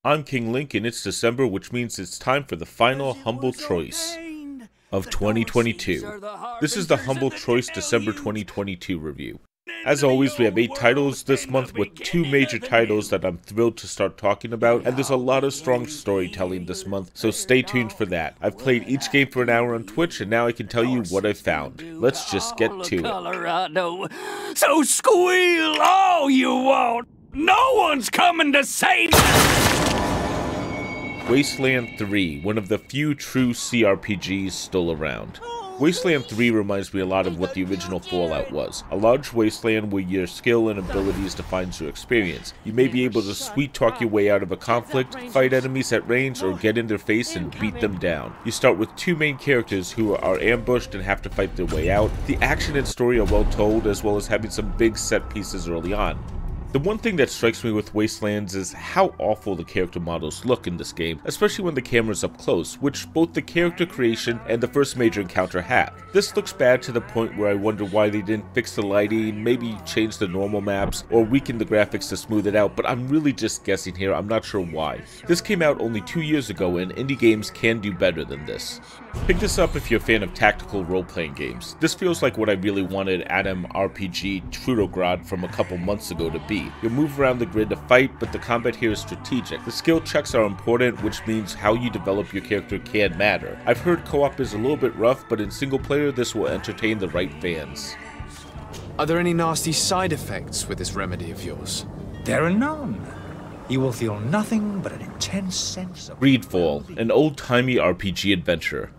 I'm King Link, and it's December, which means it's time for the final Humble Choice of 2022. This is the Humble Choice December 2022 review. As always, we have 8 titles this month with 2 major titles that I'm thrilled to start talking about, and there's a lot of strong storytelling this month, so stay tuned for that. I've played each game for an hour on Twitch, and now I can tell you what I've found. Let's just get to it. Colorado. So squeal all you want. No one's coming to save Wasteland 3, one of the few true CRPGs still around. Wasteland 3 reminds me a lot of what the original Fallout was. A large wasteland where your skill and abilities defines your experience. You may be able to sweet talk your way out of a conflict, fight enemies at range, or get in their face and beat them down. You start with 2 main characters who are ambushed and have to fight their way out. The action and story are well told, as well as having some big set pieces early on. The one thing that strikes me with Wastelands is how awful the character models look in this game, especially when the camera's up close, which both the character creation and the first major encounter have. This looks bad to the point where I wonder why they didn't fix the lighting, maybe change the normal maps, or weaken the graphics to smooth it out, but I'm really just guessing here, I'm not sure why. This came out only 2 years ago, and indie games can do better than this. Pick this up if you're a fan of tactical role-playing games. This feels like what I really wanted Adam RPG Trudograd from a couple months ago to be. You'll move around the grid to fight, but the combat here is strategic. The skill checks are important, which means how you develop your character can matter. I've heard co-op is a little bit rough, but in single player this will entertain the right fans. Are there any nasty side effects with this remedy of yours? There are none. You will feel nothing but an intense sense of Greedfall, an old-timey RPG adventure.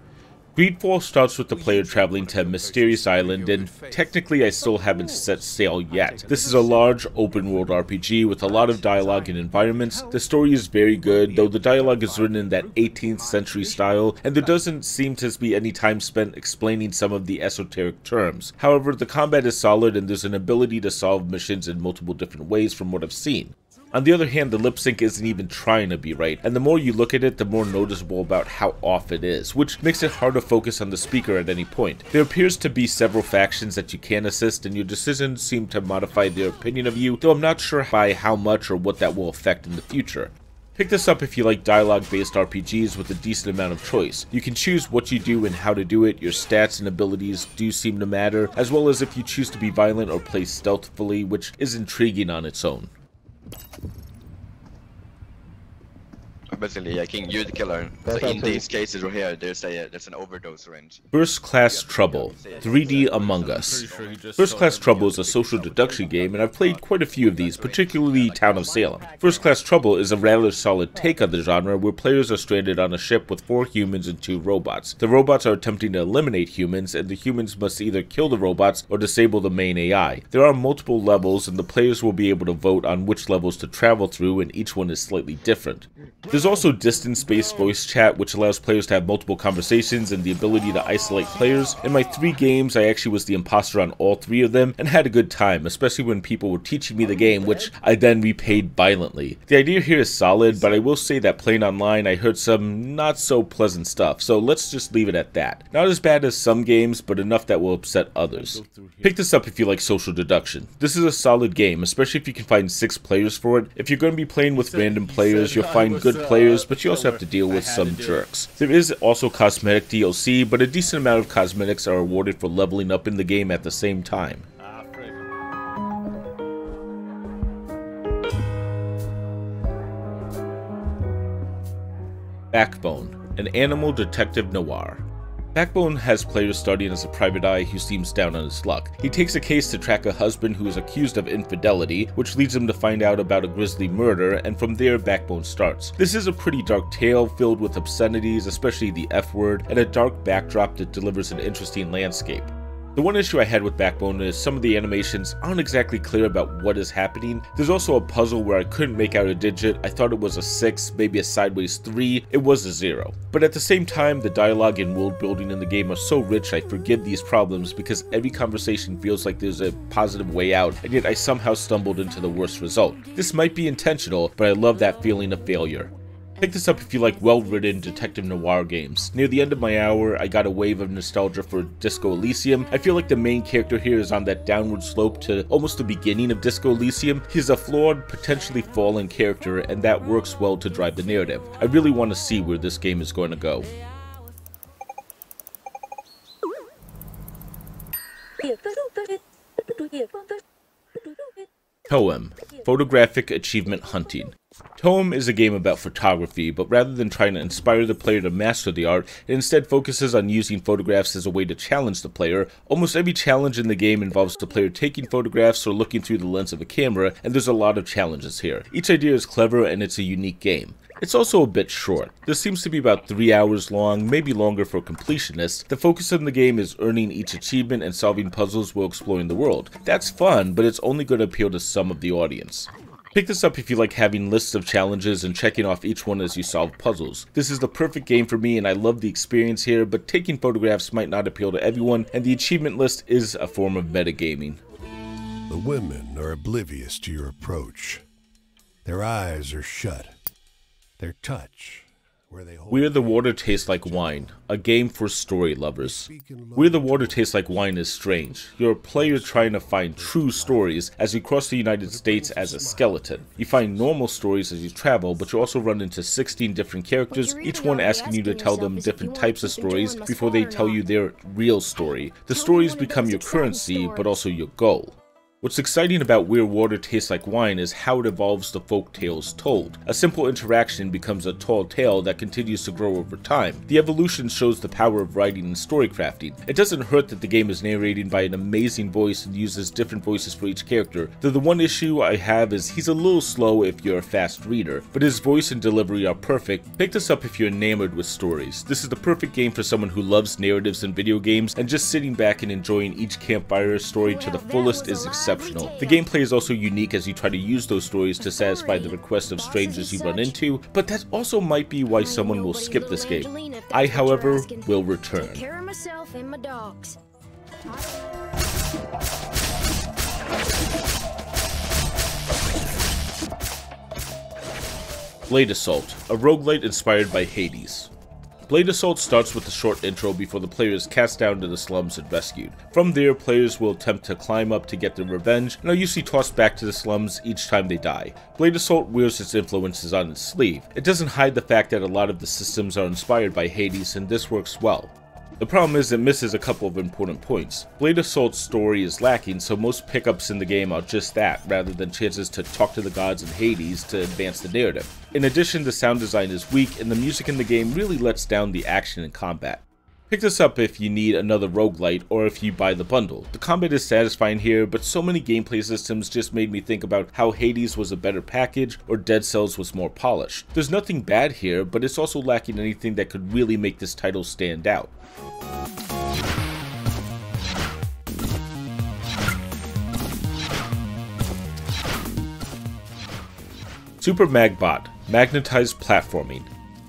Greedfall starts with the player traveling to a mysterious island, and technically I still haven't set sail yet. This is a large, open-world RPG with a lot of dialogue and environments. The story is very good, though the dialogue is written in that 18th century style, and there doesn't seem to be any time spent explaining some of the esoteric terms. However, the combat is solid, and there's an ability to solve missions in multiple different ways from what I've seen. On the other hand, the lip sync isn't even trying to be right, and the more you look at it, the more noticeable about how off it is, which makes it hard to focus on the speaker at any point. There appears to be several factions that you can assist, and your decisions seem to modify their opinion of you, though I'm not sure by how much or what that will affect in the future. Pick this up if you like dialogue-based RPGs with a decent amount of choice. You can choose what you do and how to do it, your stats and abilities do seem to matter, as well as if you choose to be violent or play stealthily, which is intriguing on its own. Basically, King, you're the killer. So in these cases right here, there's an overdose range. First Class Trouble, 3D Among Us. First Class Trouble is a social deduction game, and I've played quite a few of these, particularly Town of Salem. First Class Trouble is a rather solid take on the genre, where players are stranded on a ship with 4 humans and 2 robots. The robots are attempting to eliminate humans, and the humans must either kill the robots or disable the main AI. There are multiple levels, and the players will be able to vote on which levels to travel through, and each one is slightly different. There's also distance-based voice chat, which allows players to have multiple conversations and the ability to isolate players. In my 3 games, I actually was the imposter on all 3 of them and had a good time, especially when people were teaching me the game, which I then repaid violently. The idea here is solid, but I will say that playing online, I heard some not so pleasant stuff, so let's just leave it at that. Not as bad as some games, but enough that will upset others. Pick this up if you like social deduction. This is a solid game, especially if you can find 6 players for it. If you're going to be playing with random players, you'll find good players, but you also have to deal with some jerks. There is also cosmetic DLC, but a decent amount of cosmetics are awarded for leveling up in the game at the same time. Backbone, an animal detective noir. Backbone has players starting as a private eye who seems down on his luck. He takes a case to track a husband who is accused of infidelity, which leads him to find out about a grisly murder, and from there Backbone starts. This is a pretty dark tale filled with obscenities, especially the F word, and a dark backdrop that delivers an interesting landscape. The one issue I had with Backbone is some of the animations aren't exactly clear about what is happening. There's also a puzzle where I couldn't make out a digit. I thought it was a 6, maybe a sideways 3. It was a 0. But at the same time, the dialogue and world building in the game are so rich I forgive these problems because every conversation feels like there's a positive way out, and yet I somehow stumbled into the worst result. This might be intentional, but I love that feeling of failure. Pick this up if you like well-written detective noir games. Near the end of my hour, I got a wave of nostalgia for Disco Elysium. I feel like the main character here is on that downward slope to almost the beginning of Disco Elysium. He's a flawed, potentially fallen character, and that works well to drive the narrative. I really want to see where this game is going to go. TOEM, Photographic Achievement Hunting. TOEM is a game about photography, but rather than trying to inspire the player to master the art, it instead focuses on using photographs as a way to challenge the player. Almost every challenge in the game involves the player taking photographs or looking through the lens of a camera, and there's a lot of challenges here. Each idea is clever and it's a unique game. It's also a bit short. This seems to be about 3 hours long, maybe longer for completionists. The focus of the game is earning each achievement and solving puzzles while exploring the world. That's fun, but it's only going to appeal to some of the audience. Pick this up if you like having lists of challenges and checking off each one as you solve puzzles. This is the perfect game for me and I love the experience here, but taking photographs might not appeal to everyone, and the achievement list is a form of metagaming. The women are oblivious to your approach. Their eyes are shut. Their touch, where they hold Where the Water Tastes Like Wine, a game for story lovers. Where the Water Tastes Like Wine is strange. You're a player trying to find true stories as you cross the United States as a skeleton. You find normal stories as you travel, but you also run into 16 different characters, each one asking you to tell them different types of stories before they tell you their real story. The stories become your currency, but also your goal. What's exciting about Where Water Tastes Like Wine is how it evolves the folk tales told. A simple interaction becomes a tall tale that continues to grow over time. The evolution shows the power of writing and story crafting. It doesn't hurt that the game is narrated by an amazing voice and uses different voices for each character, though the one issue I have is he's a little slow if you're a fast reader, but his voice and delivery are perfect. Pick this up if you're enamored with stories. This is the perfect game for someone who loves narratives in video games, and just sitting back and enjoying each campfire story to the fullest is exceptional. The gameplay is also unique as you try to use those stories to satisfy the requests of strangers you run into, but that also might be why someone will skip this game. I, however, will return. Blade Assault, a roguelite inspired by Hades. Blade Assault starts with a short intro before the player is cast down to the slums and rescued. From there, players will attempt to climb up to get their revenge, and are usually tossed back to the slums each time they die. Blade Assault wears its influences on its sleeve. It doesn't hide the fact that a lot of the systems are inspired by Hades, and this works well. The problem is it misses a couple of important points. Blade Assault's story is lacking, so most pickups in the game are just that, rather than chances to talk to the gods in Hades to advance the narrative. In addition, the sound design is weak, and the music in the game really lets down the action and combat. Pick this up if you need another roguelite or if you buy the bundle. The combat is satisfying here, but so many gameplay systems just made me think about how Hades was a better package or Dead Cells was more polished. There's nothing bad here, but it's also lacking anything that could really make this title stand out. Super Magbot, Magnetized Platforming.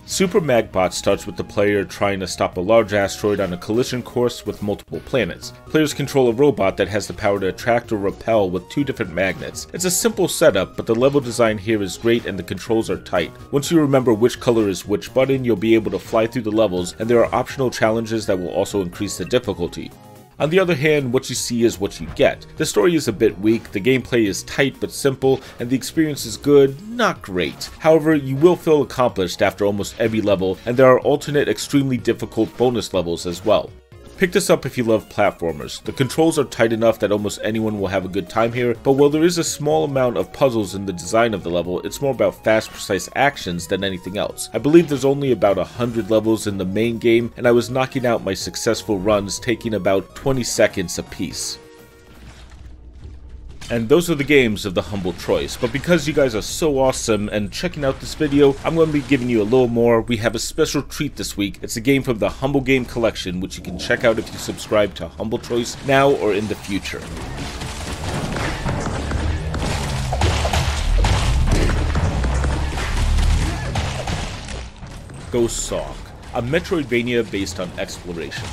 Super Magbot starts with the player trying to stop a large asteroid on a collision course with multiple planets. Players control a robot that has the power to attract or repel with 2 different magnets. It's a simple setup, but the level design here is great and the controls are tight. Once you remember which color is which button, you'll be able to fly through the levels, and there are optional challenges that will also increase the difficulty. On the other hand, what you see is what you get. The story is a bit weak, the gameplay is tight but simple, and the experience is good, not great. However, you will feel accomplished after almost every level, and there are alternate extremely difficult bonus levels as well. Pick this up if you love platformers. The controls are tight enough that almost anyone will have a good time here, but while there is a small amount of puzzles in the design of the level, it's more about fast, precise actions than anything else. I believe there's only about 100 levels in the main game, and I was knocking out my successful runs taking about 20 seconds apiece. And those are the games of the Humble Choice, but because you guys are so awesome and checking out this video, I'm going to be giving you a little more. We have a special treat this week. It's a game from the Humble Game Collection, which you can check out if you subscribe to Humble Choice now or in the future. Ghost Song, a Metroidvania based on exploration.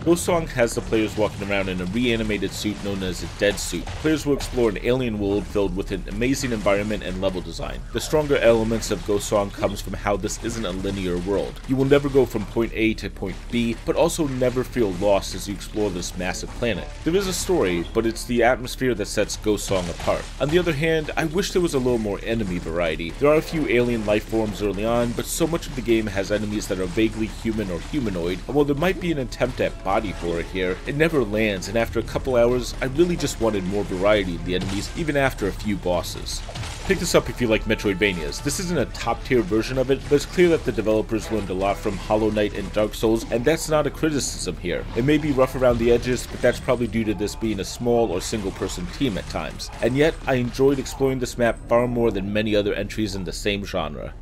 Ghost Song has the players walking around in a reanimated suit known as a dead suit. Players will explore an alien world filled with an amazing environment and level design. The stronger elements of Ghost Song comes from how this isn't a linear world. You will never go from point A to point B, but also never feel lost as you explore this massive planet. There is a story, but it's the atmosphere that sets Ghost Song apart. On the other hand, I wish there was a little more enemy variety. There are a few alien life forms early on, but so much of the game has enemies that are vaguely human or humanoid, and while there might be an attempt at body horror here, it never lands, and after a couple hours, I really just wanted more variety in the enemies, even after a few bosses. Pick this up if you like Metroidvanias. This isn't a top tier version of it, but it's clear that the developers learned a lot from Hollow Knight and Dark Souls, and that's not a criticism here. It may be rough around the edges, but that's probably due to this being a small or single person team at times. And yet, I enjoyed exploring this map far more than many other entries in the same genre.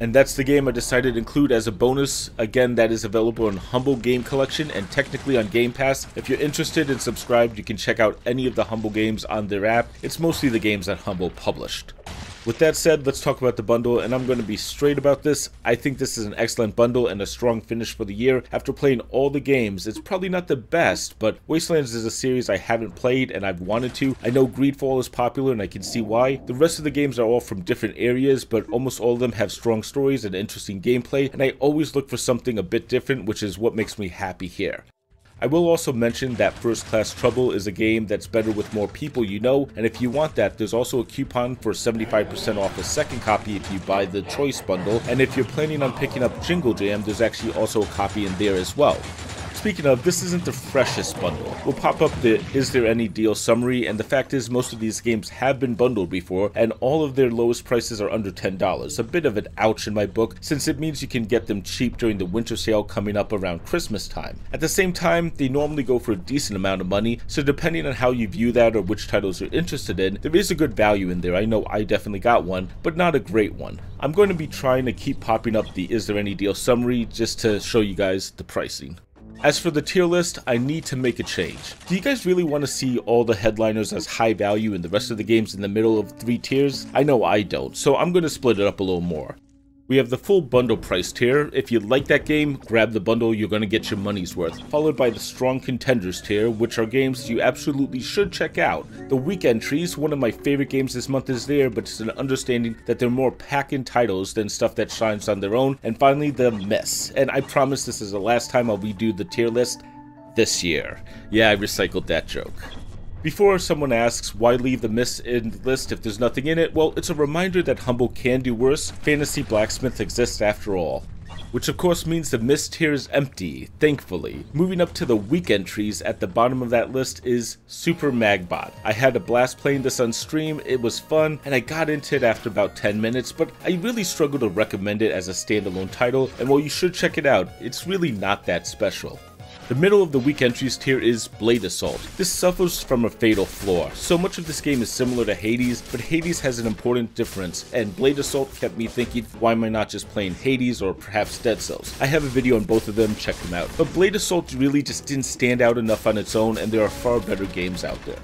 And that's the game I decided to include as a bonus. Again, that is available in Humble Game Collection and technically on Game Pass. If you're interested and subscribed, you can check out any of the Humble games on their app. It's mostly the games that Humble published. With that said, let's talk about the bundle, and I'm going to be straight about this. I think this is an excellent bundle and a strong finish for the year. After playing all the games, it's probably not the best, but Wastelands is a series I haven't played and I've wanted to. I know Greedfall is popular and I can see why. The rest of the games are all from different areas, but almost all of them have strong stories and interesting gameplay, and I always look for something a bit different, which is what makes me happy here. I will also mention that First Class Trouble is a game that's better with more people you know, and if you want that, there's also a coupon for 75% off a second copy if you buy the Choice Bundle, and if you're planning on picking up Jingle Jam, there's actually also a copy in there as well. Speaking of, this isn't the freshest bundle. We'll pop up the Is There Any Deal summary, and the fact is most of these games have been bundled before, and all of their lowest prices are under $10. A bit of an ouch in my book, since it means you can get them cheap during the winter sale coming up around Christmas time. At the same time, they normally go for a decent amount of money, so depending on how you view that or which titles you're interested in, there is a good value in there. I know I definitely got one, but not a great one. I'm going to be trying to keep popping up the Is There Any Deal summary just to show you guys the pricing. As for the tier list, I need to make a change. Do you guys really want to see all the headliners as high value and the rest of the games in the middle of 3 tiers? I know I don't, so I'm going to split it up a little more. We have the full bundle price tier. If you like that game, grab the bundle, you're going to get your money's worth. Followed by the strong contenders tier, which are games you absolutely should check out. The week entries, one of my favorite games this month is there, but it's an understanding that they're more pack-in titles than stuff that shines on their own. And finally, the mess. And I promise this is the last time I'll redo the tier list this year. Yeah, I recycled that joke. Before someone asks why leave the miss in the list if there's nothing in it, well, it's a reminder that Humble can do worse. Fantasy Blacksmith exists after all. Which of course means the miss tier is empty, thankfully. Moving up to the week entries, at the bottom of that list is Super Magbot. I had a blast playing this on stream, it was fun, and I got into it after about 10 minutes, but I really struggle to recommend it as a standalone title, and while you should check it out, it's really not that special. The middle of the week entries tier is Blade Assault. This suffers from a fatal flaw. So much of this game is similar to Hades, but Hades has an important difference, and Blade Assault kept me thinking, why am I not just playing Hades or perhaps Dead Cells? I have a video on both of them, check them out. But Blade Assault really just didn't stand out enough on its own, and there are far better games out there.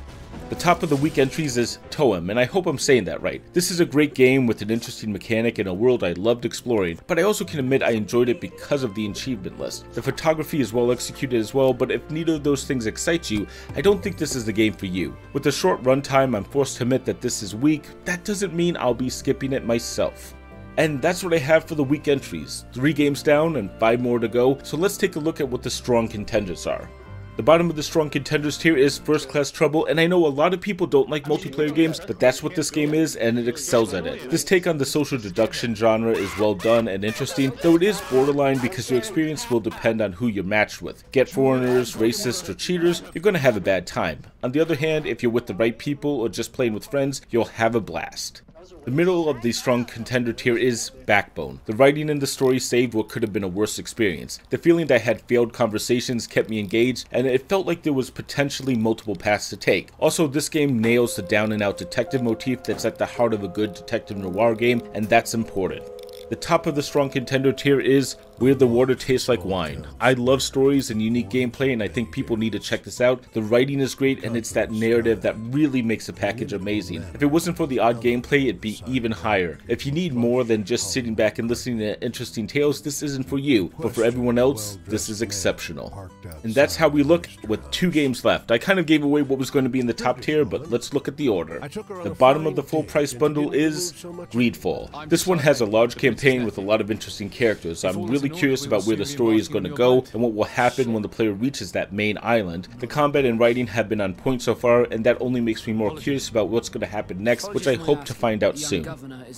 The top of the week entries is TOEM, and I hope I'm saying that right. This is a great game with an interesting mechanic and a world I loved exploring, but I also can admit I enjoyed it because of the achievement list. The photography is well executed as well, but if neither of those things excite you, I don't think this is the game for you. With the short runtime, I'm forced to admit that this is weak. That doesn't mean I'll be skipping it myself. And that's what I have for the week entries. 3 games down and 5 more to go, so let's take a look at what the strong contenders are. The bottom of the strong contenders tier is First Class Trouble, and I know a lot of people don't like multiplayer games, but that's what this game is, and it excels at it. This take on the social deduction genre is well done and interesting, though it is borderline because your experience will depend on who you're matched with. Get foreigners, racists, or cheaters, you're going to have a bad time. On the other hand, if you're with the right people or just playing with friends, you'll have a blast. The middle of the strong contender tier is Backbone. The writing and the story saved what could have been a worse experience. The feeling that I had failed conversations kept me engaged, and it felt like there was potentially multiple paths to take. Also, this game nails the down and out detective motif that's at the heart of a good detective noir game, and that's important. The top of the strong contender tier is Where the Water Tastes Like Wine. I love stories and unique gameplay, and I think people need to check this out. The writing is great, and it's that narrative that really makes the package amazing. If it wasn't for the odd gameplay, it'd be even higher. If you need more than just sitting back and listening to interesting tales, this isn't for you, but for everyone else, this is exceptional. And that's how we look with 2 games left. I kind of gave away what was going to be in the top tier, but let's look at the order. The bottom of the full price bundle is Greedfall. This one has a large campaign with a lot of interesting characters. I'm really curious about where the story is going to go and what will happen when the player reaches that main island. The combat and writing have been on point so far, and that only makes me more curious about what's going to happen next, which I hope to find out soon.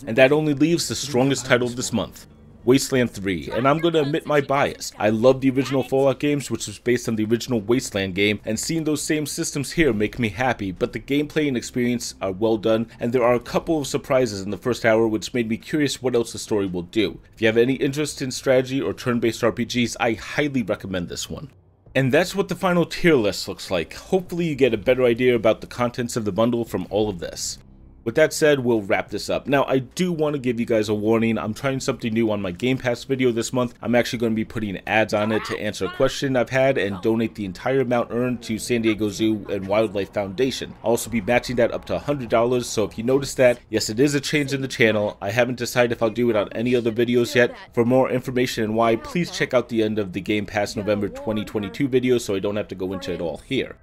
And that only leaves the strongest title of this month, Wasteland 3, and I'm going to admit my bias. I love the original Fallout games, which was based on the original Wasteland game, and seeing those same systems here make me happy, but the gameplay and experience are well done, and there are a couple of surprises in the first hour which made me curious what else the story will do. If you have any interest in strategy or turn-based RPGs, I highly recommend this one. And that's what the final tier list looks like. Hopefully you get a better idea about the contents of the bundle from all of this. With that said, we'll wrap this up. Now, I do want to give you guys a warning. I'm trying something new on my Game Pass video this month. I'm actually going to be putting ads on it to answer a question I've had and donate the entire amount earned to San Diego Zoo and Wildlife Foundation. I'll also be matching that up to $100, so if you notice that, yes, it is a change in the channel. I haven't decided if I'll do it on any other videos yet. For more information and why, please check out the end of the Game Pass November 2022 video so I don't have to go into it all here.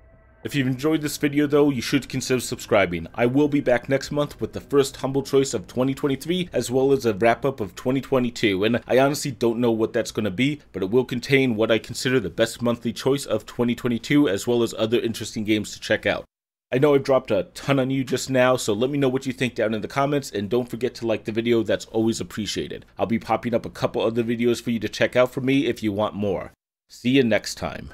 If you've enjoyed this video though, you should consider subscribing. I will be back next month with the first Humble Choice of 2023 as well as a wrap up of 2022, and I honestly don't know what that's going to be, but it will contain what I consider the best monthly choice of 2022 as well as other interesting games to check out. I know I've dropped a ton on you just now, so let me know what you think down in the comments, and don't forget to like the video. That's always appreciated. I'll be popping up a couple other videos for you to check out from me if you want more. See you next time.